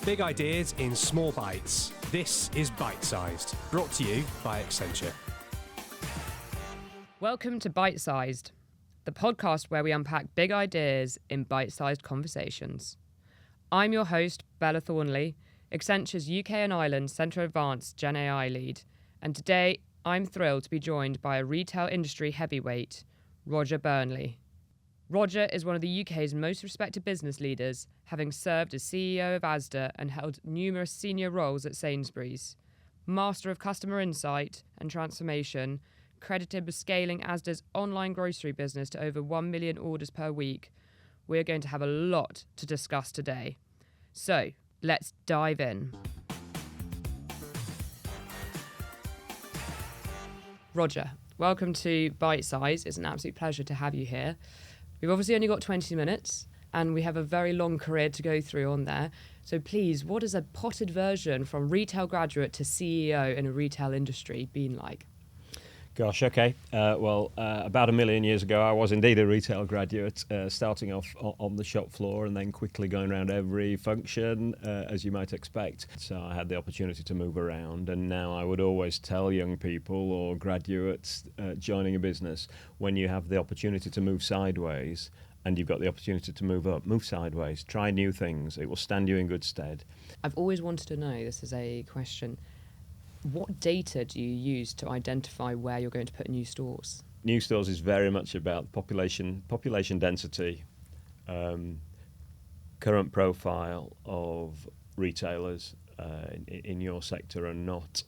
Big ideas in small bites. This is Byte-Sized, brought to you by Accenture. Welcome to Byte-Sized, the podcast where we unpack big ideas in bite-sized conversations. I'm your host, Bella Thornely, Accenture's UK and Ireland Centre Advanced Gen AI lead, and today I'm thrilled to be joined by a retail industry heavyweight, Roger Burnley. Roger is one of the UK's most respected business leaders, having served as CEO of Asda and held numerous senior roles at Sainsbury's. Master of customer insight and transformation, credited with scaling Asda's online grocery business to over 1 million orders per week, we're going to have a lot to discuss today. So, let's dive in. Roger, welcome to Byte-Size. It's an absolute pleasure to have you here. We've obviously only got 20 minutes and we have a very long career to go through on there. So please, what has a potted version from retail graduate to CEO in a retail industry been like? Gosh, okay. About 1 million years ago, I was indeed a retail graduate, starting off on the shop floor and then quickly going around every function, as you might expect. So I had the opportunity to move around, and now I would always tell young people or graduates joining a business, when you have the opportunity to move sideways and you've got the opportunity to move up, move sideways, try new things. It will stand you in good stead. I've always wanted to know, this is a question, what data do you use to identify where you're going to put new stores? New stores is very much about population density, current profile of retailers in your sector and not.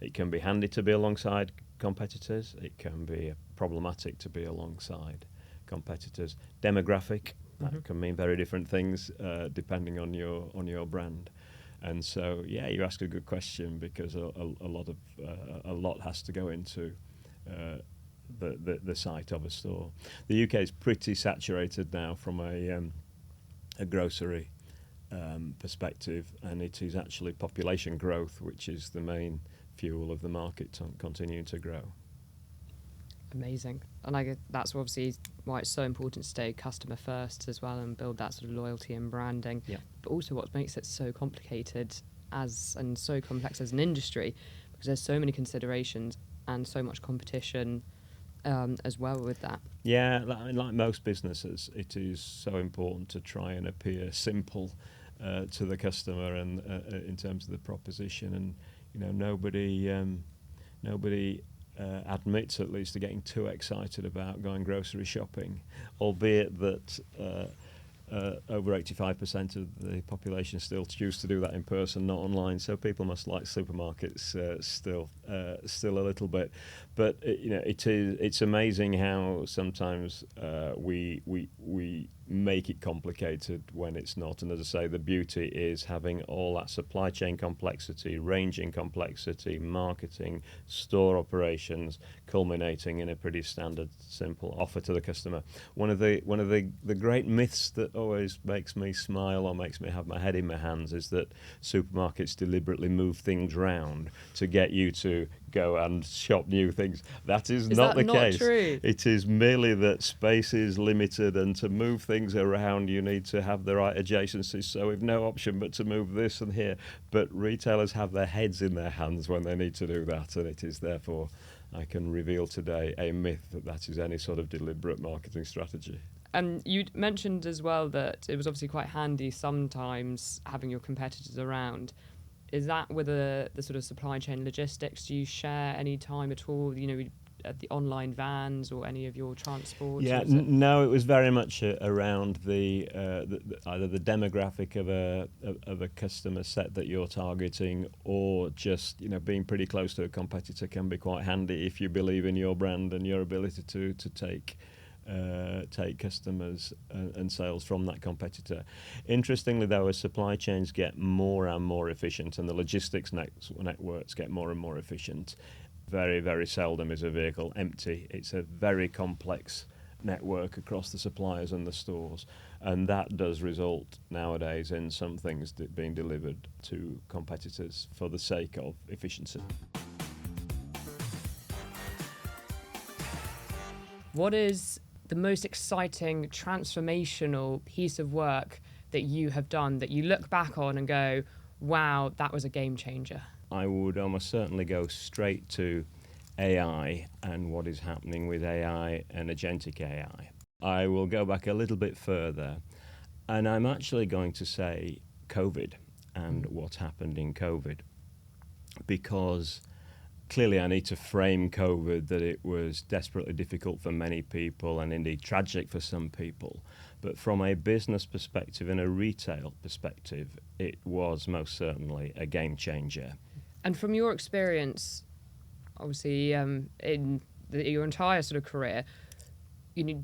It can be handy to be alongside competitors. It can be problematic to be alongside competitors. Demographic, that can mean very different things depending on your brand. And so, yeah, you ask a good question because a lot has to go into the site of a store. The UK is pretty saturated now from a grocery perspective, and it is actually population growth which is the main fuel of the market to continue to grow. Amazing. And that's obviously why it's so important to stay customer first as well and build that sort of loyalty and branding. Yeah. But also what makes it so complicated and so complex as an industry, because there's so many considerations and so much competition as well with that. Yeah, like most businesses, it is so important to try and appear simple to the customer and in terms of the proposition. And nobody admits, at least, to getting too excited about going grocery shopping, albeit that over 85% of the population still choose to do that in person, not online. So people must like supermarkets still a little bit. But it's amazing how sometimes we make it complicated when it's not. And as I say, the beauty is having all that supply chain complexity, ranging complexity, marketing, store operations, culminating in a pretty standard, simple offer to the customer. One of the great myths that always makes me smile or makes me have my head in my hands is that supermarkets deliberately move things round to get you to go and shop new things. That is not the case. True? It is merely that space is limited, and to move things around you need to have the right adjacencies, so we've no option but to move this and here. But retailers have their heads in their hands when they need to do that, and it is therefore, I can reveal today, a myth that is any sort of deliberate marketing strategy. And you mentioned as well that it was obviously quite handy sometimes having your competitors around. Is that with the sort of supply chain logistics? Do you share any time at all, at the online vans or any of your transport? Yeah, no, it was very much around the either the demographic of a customer set that you're targeting, or just being pretty close to a competitor can be quite handy if you believe in your brand and your ability to take customers and sales from that competitor. Interestingly, though, as supply chains get more and more efficient and the logistics networks get more and more efficient, very, very seldom is a vehicle empty. It's a very complex network across the suppliers and the stores, and that does result nowadays in some things being delivered to competitors for the sake of efficiency. What is the most exciting transformational piece of work that you have done that you look back on and go, wow, that was a game changer? I would almost certainly go straight to AI and what is happening with AI and agentic AI. I will go back a little bit further, and I'm actually going to say COVID and what happened in COVID, because clearly I need to frame COVID that it was desperately difficult for many people and indeed tragic for some people. But from a business perspective and a retail perspective, it was most certainly a game changer. And from your experience, obviously, your entire sort of career,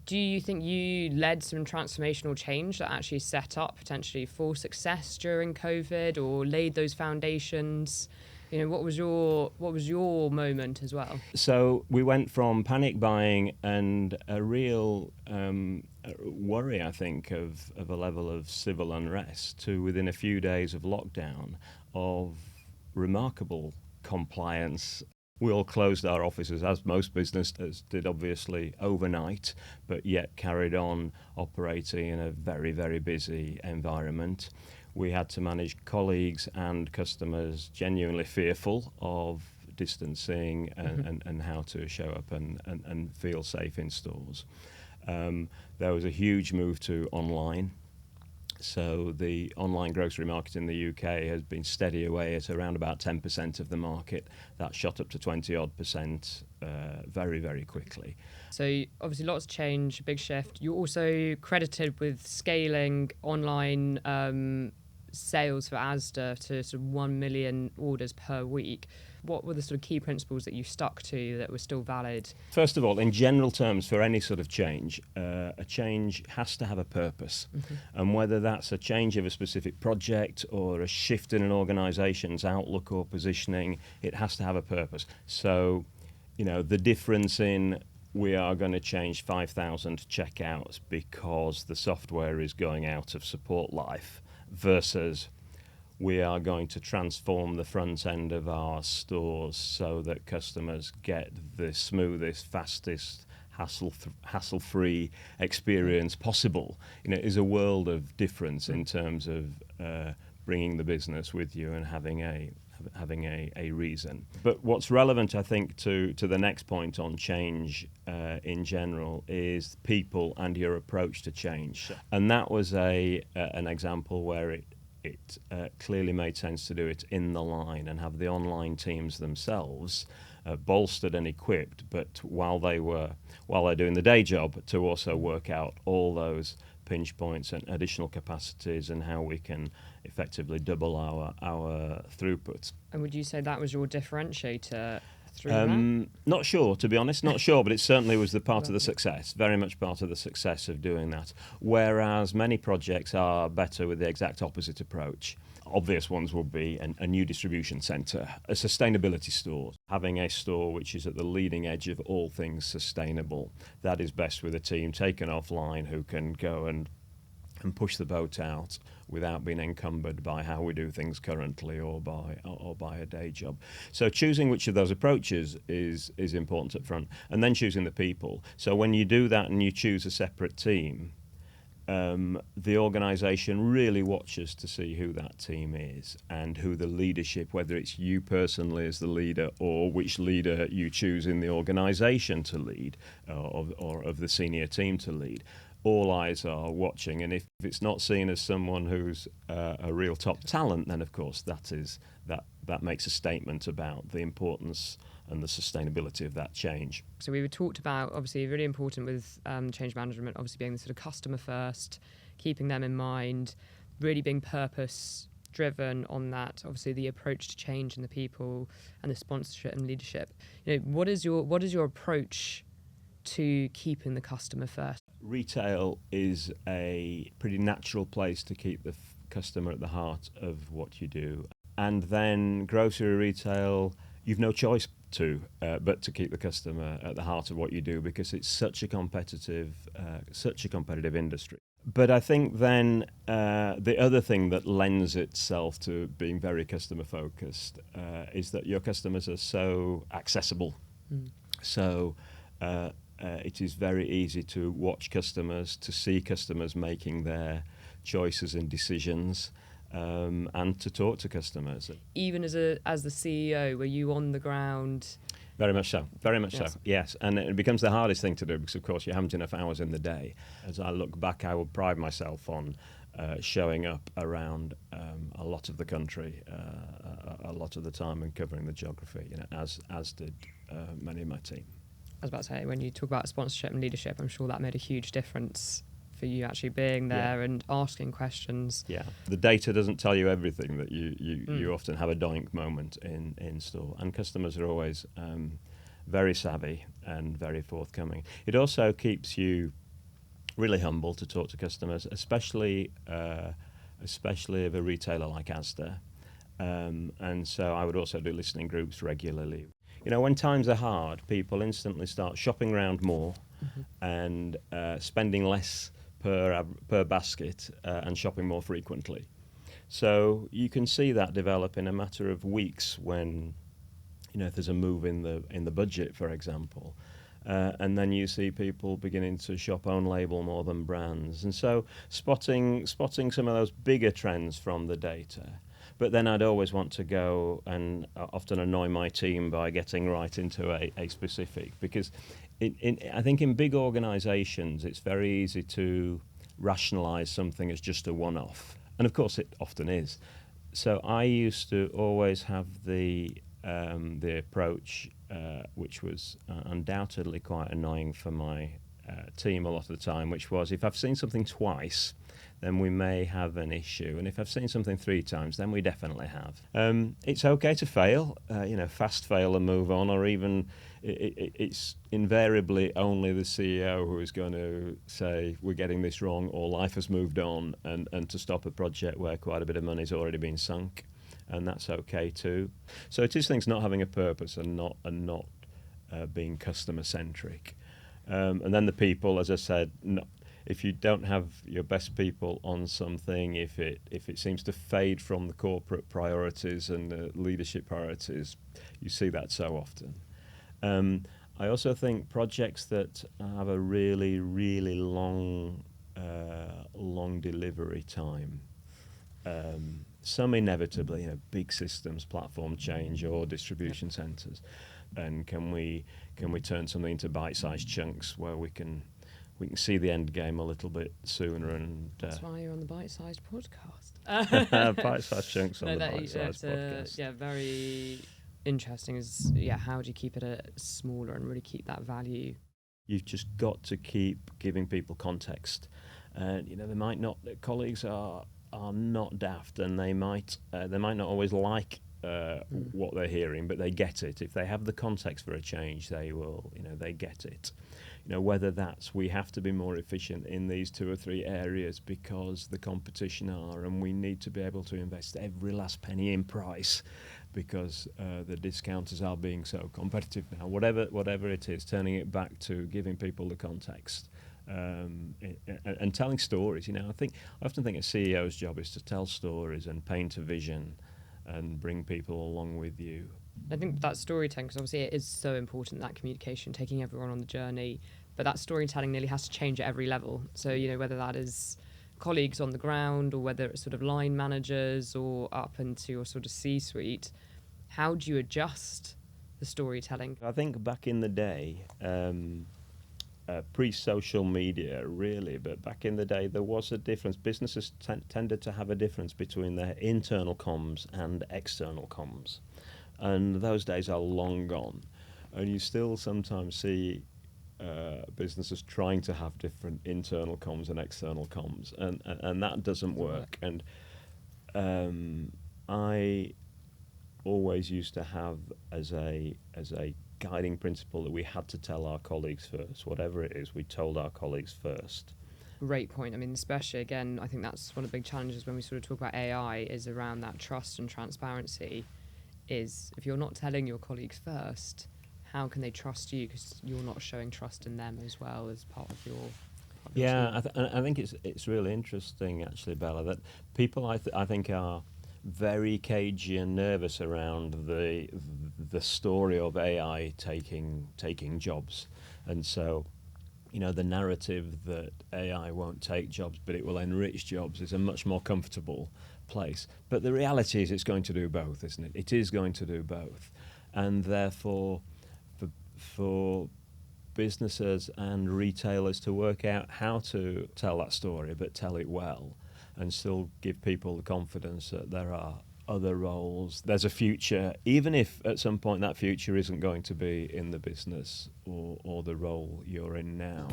do you think you led some transformational change that actually set up potentially for success during COVID, or laid those foundations? What was your moment as well? So we went from panic buying and a real worry, I think, of a level of civil unrest to within a few days of lockdown of remarkable compliance. We all closed our offices, as most businesses did, obviously, overnight, but yet carried on operating in a very, very busy environment. We had to manage colleagues and customers genuinely fearful of distancing and how to show up and feel safe in stores. There was a huge move to online. So the online grocery market in the UK has been steady away at around about 10% of the market. That shot up to 20-odd% very, very quickly. So obviously lots of change, big shift. You're also credited with scaling online sales for Asda to sort of 1 million orders per week. What were the sort of key principles that you stuck to that were still valid? First of all, in general terms, for any sort of change, a change has to have a purpose. And whether that's a change of a specific project or a shift in an organisation's outlook or positioning, it has to have a purpose. So, the difference in we are going to change 5,000 checkouts because the software is going out of support life versus we are going to transform the front end of our stores so that customers get the smoothest, fastest, hassle-free experience possible. Is a world of difference in terms of bringing the business with you and having a reason. But what's relevant, I think, to the next point on change in general is people and your approach to change. And that was an example where it clearly made sense to do it in the line and have the online teams themselves bolstered and equipped, but while they're doing the day job, to also work out all those pinch points and additional capacities and how we can effectively double our throughput. And would you say that was your differentiator through that? Not sure, to be honest, but it certainly was the part of the success, very much part of the success of doing that. Whereas many projects are better with the exact opposite approach. Obvious ones would be a new distribution centre, a sustainability store. Having a store which is at the leading edge of all things sustainable. That is best with a team taken offline who can go and push the boat out without being encumbered by how we do things currently or by a day job. So choosing which of those approaches is important up front, and then choosing the people. So when you do that and you choose a separate team, the organisation really watches to see who that team is and who the leadership, whether it's you personally as the leader or which leader you choose in the organisation to lead or of the senior team to lead. All eyes are watching, and if it's not seen as someone who's a real top talent, then of course that makes a statement about the importance and the sustainability of that change. So we talked about, obviously, really important with change management, obviously being the sort of customer first, keeping them in mind, really being purpose driven on that. Obviously, the approach to change and the people and the sponsorship and leadership. What is your approach to keeping the customer first? Retail is a pretty natural place to keep the customer at the heart of what you do. And then grocery retail, you've no choice but to keep the customer at the heart of what you do because it's such a competitive industry. But I think then the other thing that lends itself to being very customer focused is that your customers are so accessible. So it is very easy to watch customers, to see customers making their choices and decisions. and to talk to customers. Even as the CEO, were you on the ground? Very much so, very much Yes. so, yes. And it becomes the hardest thing to do because, of course, you haven't enough hours in the day. As I look back, I would pride myself on showing up around a lot of the country, a lot of the time, and covering the geography, as did many of my team. I was about to say, when you talk about sponsorship and leadership, I'm sure that made a huge difference for you actually being there and asking questions. Yeah, the data doesn't tell you everything. That you often have a doink moment in store, and customers are always very savvy and very forthcoming. It also keeps you really humble to talk to customers, especially of a retailer like Asda. And so I would also do listening groups regularly. When times are hard, people instantly start shopping around more and spending less per basket and shopping more frequently. So you can see that develop in a matter of weeks when, if there's a move in the budget, for example. And then you see people beginning to shop own label more than brands. And so spotting some of those bigger trends from the data. But then I'd always want to go and often annoy my team by getting right into a specific, because I think in big organisations it's very easy to rationalise something as just a one-off. And of course it often is. So I used to always have the approach, which was undoubtedly quite annoying for my team a lot of the time, which was, if I've seen something twice, then we may have an issue, and if I've seen something 3 times, then we definitely have. It's okay to fail, fast fail and move on, or even it's invariably only the CEO who is going to say we're getting this wrong, or life has moved on, and to stop a project where quite a bit of money's already been sunk. And that's okay too. So it is things not having a purpose and not being customer centric. And then the people, as I said, if you don't have your best people on something, if it seems to fade from the corporate priorities and the leadership priorities, you see that so often. I also think projects that have a really, really long delivery time. Some inevitably, big systems, platform change, or distribution centres, and can we turn something into bite-sized chunks where we can see the end game a little bit sooner, and that's why you're on the Byte-Sized podcast. Bite-sized chunks on the Byte-Sized podcast. Yeah, very interesting. How do you keep it smaller and really keep that value? You've just got to keep giving people context, and colleagues are not daft, and they might not always like what they're hearing, but they get it. If they have the context for a change, they will, they get it. Whether that's we have to be more efficient in these 2 or 3 areas because the competition are, and we need to be able to invest every last penny in price because the discounters are being so competitive now. Whatever it is, turning it back to giving people the context. And telling stories. I often think a CEO's job is to tell stories and paint a vision and bring people along with you. I think that storytelling, because obviously it is so important, that communication, taking everyone on the journey, but that storytelling nearly has to change at every level. So, whether that is colleagues on the ground or whether it's sort of line managers or up into your sort of C-suite, how do you adjust the storytelling? I think back in the day, pre-social media, really, but back in the day there was a difference. Businesses tended to have a difference between their internal comms and external comms, and those days are long gone. And you still sometimes see businesses trying to have different internal comms and external comms, and that doesn't work. And I always used to have as a guiding principle that we had to tell our colleagues first. Whatever it is, we told our colleagues first. Great point. I mean, especially, again, I think that's one of the big challenges when we sort of talk about AI is around that trust and transparency, is if you're not telling your colleagues first, how can they trust you? Because you're not showing trust in them as well as part of your team. I think it's really interesting, actually, Bella, that people I think are very cagey and nervous around the story of AI taking jobs, and so the narrative that AI won't take jobs, but it will enrich jobs is a much more comfortable place. But the reality is it's going to do both, isn't it? It is going to do both. And therefore, for businesses and retailers to work out how to tell that story, but tell it well, and still give people the confidence that there are other roles. There's a future, even if at some point that future isn't going to be in the business or the role you're in now.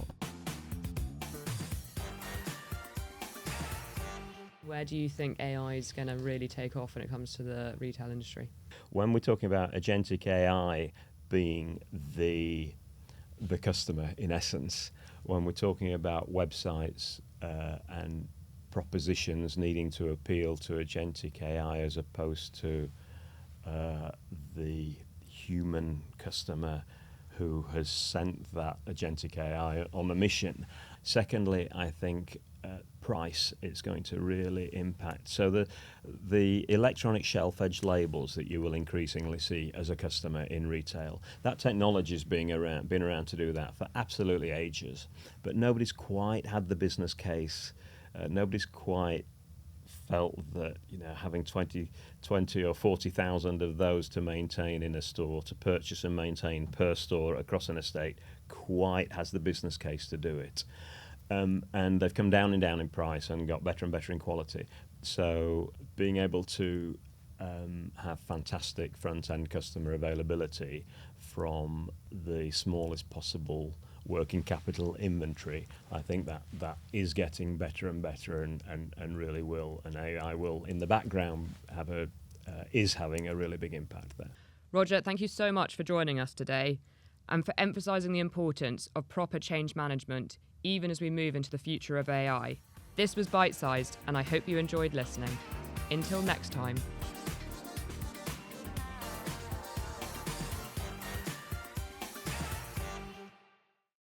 Where do you think AI is going to really take off when it comes to the retail industry? When we're talking about agentic AI being the customer, in essence, when we're talking about websites and propositions needing to appeal to agentic AI as opposed to the human customer who has sent that agentic AI on a mission. Secondly, I think price is going to really impact. So the electronic shelf edge labels that you will increasingly see as a customer in retail, that technology has been around to do that for absolutely ages, but nobody's quite had the business case. Nobody's quite felt that having 20 or 40,000 of those to maintain in a store, to purchase and maintain per store across an estate, quite has the business case to do it. And they've come down and down in price and got better and better in quality. So being able to have fantastic front-end customer availability from the smallest possible working capital inventory, I think that is getting better and better and really will. And AI will, in the background, is having a really big impact there. Roger, thank you so much for joining us today and for emphasising the importance of proper change management, even as we move into the future of AI. This was Byte-Sized, and I hope you enjoyed listening. Until next time.